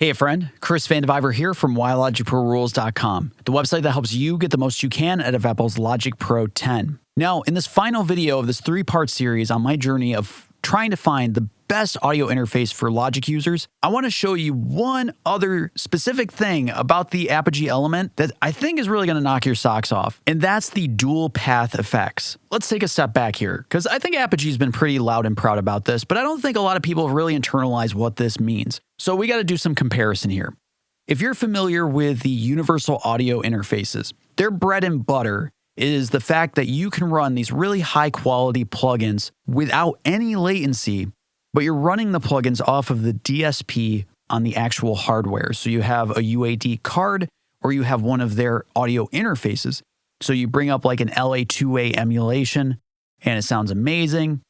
Hey friend, Chris Vandeviver here from WhyLogicProRules.com, the website that helps you get the most you can out of Apple's Logic Pro 10. Now, in this final video of this three-part series on my journey of trying to find the best audio interface for Logic users, I want to show you one other specific thing about the Apogee element that I think is really going to knock your socks off, and that's the dual path effects. Let's take a step back here, because I think Apogee's been pretty loud and proud about this, but I don't think a lot of people have really internalized what this means. So we got to do some comparison here. If you're familiar with the universal audio interfaces, their bread and butter is the fact that you can run these really high quality plugins without any latency, but you're running the plugins off of the DSP on the actual hardware. So you have a UAD card or you have one of their audio interfaces. So you bring up like an LA2A emulation and it sounds amazing.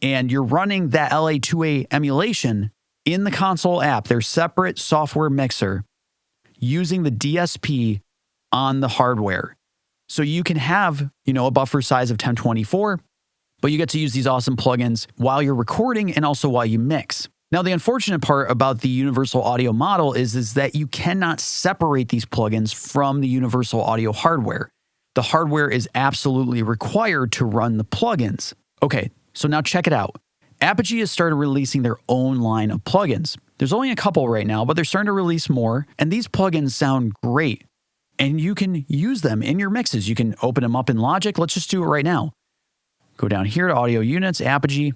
And you're running that LA2A emulation in the console app, their separate software mixer, using the DSP on the hardware. So you can have, a buffer size of 1024, but you get to use these awesome plugins while you're recording and also while you mix. Now, the unfortunate part about the universal audio model is that you cannot separate these plugins from the universal audio hardware. The hardware is absolutely required to run the plugins. Okay, so now check it out. Apogee has started releasing their own line of plugins. There's only a couple right now, but they're starting to release more, and these plugins sound great. And you can use them in your mixes. You can open them up in Logic. Let's just do it right now. Go down here to Audio Units, Apogee,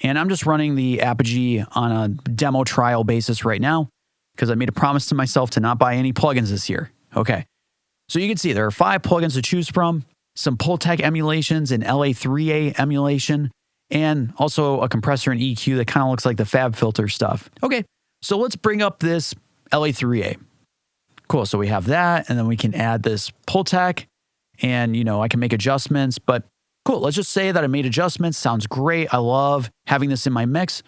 and I'm just running the Apogee on a demo trial basis right now because I made a promise to myself to not buy any plugins this year. Okay, so you can see there are 5 plugins to choose from, some Pultec emulations, an LA3A emulation, and also a compressor and EQ that kind of looks like the Fab Filter stuff. Okay, so let's bring up this LA3A. Cool, so we have that, and then we can add this Pultec, and I can make adjustments, but cool, let's just say that I made adjustments, sounds great, I love having this in my mix,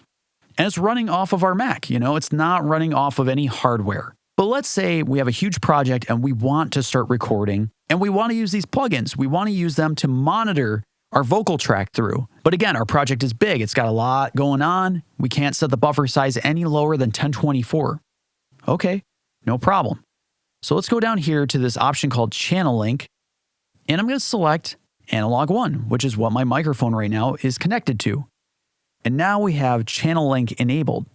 and it's running off of our Mac, it's not running off of any hardware. But let's say we have a huge project and we want to start recording, and we want to use these plugins, we want to use them to monitor our vocal track through. But again, our project is big, it's got a lot going on, we can't set the buffer size any lower than 1024. Okay, no problem. So let's go down here to this option called Channel Link, and I'm going to select Analog 1, which is what my microphone right now is connected to. And now we have Channel Link enabled.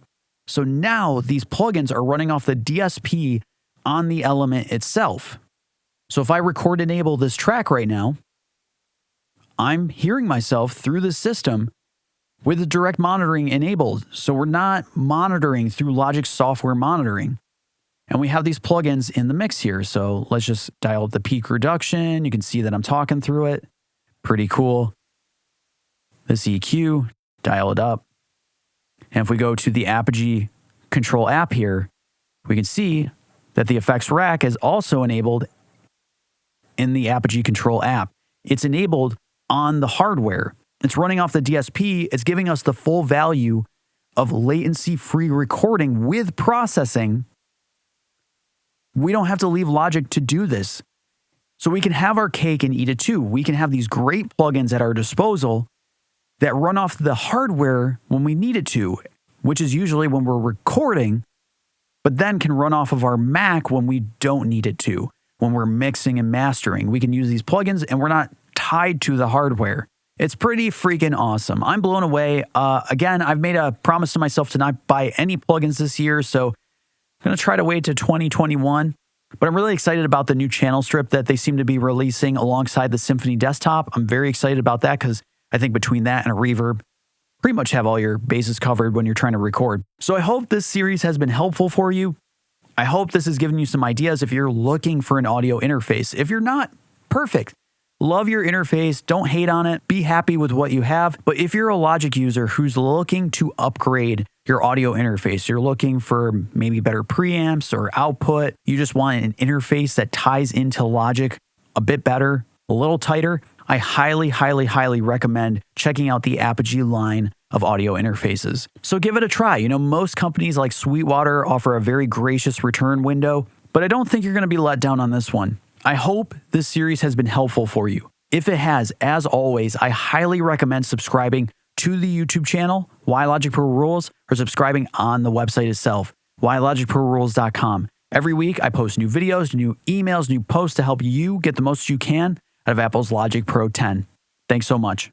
So now these plugins are running off the DSP on the element itself. So if I record enable this track right now, I'm hearing myself through the system with the direct monitoring enabled. So we're not monitoring through Logic software monitoring. And we have these plugins in the mix here. So let's just dial up the peak reduction. You can see that I'm talking through it. Pretty cool. This EQ, dial it up. And if we go to the Apogee Control app here, we can see that the effects rack is also enabled in the Apogee Control app. It's enabled on the hardware. It's running off the DSP. It's giving us the full value of latency-free recording with processing. We don't have to leave Logic to do this. So we can have our cake and eat it too. We can have these great plugins at our disposal that run off the hardware when we need it to, which is usually when we're recording, but then can run off of our Mac when we don't need it to. When we're mixing and mastering, we can use these plugins and we're not tied to the hardware. It's pretty freaking awesome. I'm blown away. Again, I've made a promise to myself to not buy any plugins this year, so I'm going to try to wait to 2021, but I'm really excited about the new channel strip that they seem to be releasing alongside the Symphony desktop. I'm very excited about that because I think between that and a reverb, pretty much have all your bases covered when you're trying to record. So I hope this series has been helpful for you. I hope this has given you some ideas if you're looking for an audio interface. If you're not, perfect. Love your interface. Don't hate on it. Be happy with what you have. But if you're a Logic user who's looking to upgrade your audio interface, you're looking for maybe better preamps or output, you just want an interface that ties into Logic a bit better, a little tighter, I highly, highly, highly recommend checking out the Apogee line of audio interfaces. So give it a try. Most companies like Sweetwater offer a very gracious return window, but I don't think you're going to be let down on this one. I hope this series has been helpful for you. If it has, as always, I highly recommend subscribing to the YouTube channel, Why Logic Pro Rules, or subscribing on the website itself. WhyLogicProRules.com. Every week, I post new videos, new emails, new posts to help you get the most you can out of Apple's Logic Pro 10. Thanks so much.